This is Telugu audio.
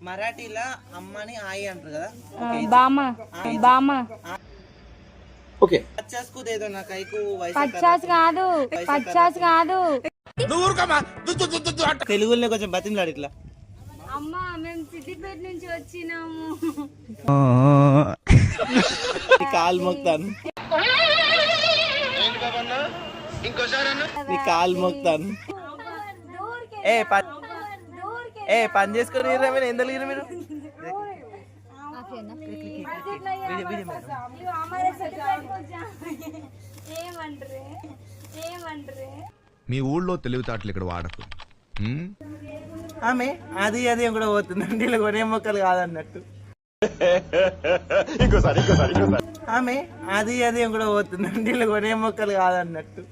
మరాఠీలో అమ్మని ఆయి అంటారు కదా. బామ బామ. ఓకే 50 को दे दो ना कई को वैसे 50 కాదు. తెలుగులో కొంచెం బతిమలాడు ఇట్లా. అమ్మా మేము సిద్దిపేట నుంచి వచ్చినాము. నీ కాలు మొక్తాను, నీ కాలు మొక్తాను. పని చేసుకుని ఎందుకు మీరు మీ ఊళ్ళో తెలివితేటలు ఇక్కడ వాడకు. ఆమె అది అది కూడా పోతుందండి, ఇలా కొనే మొక్కలు కాదన్నట్టు. ఆమె అది అది కూడా పోతుందండి, ఇలా కొనే మొక్కలు కాదన్నట్టు.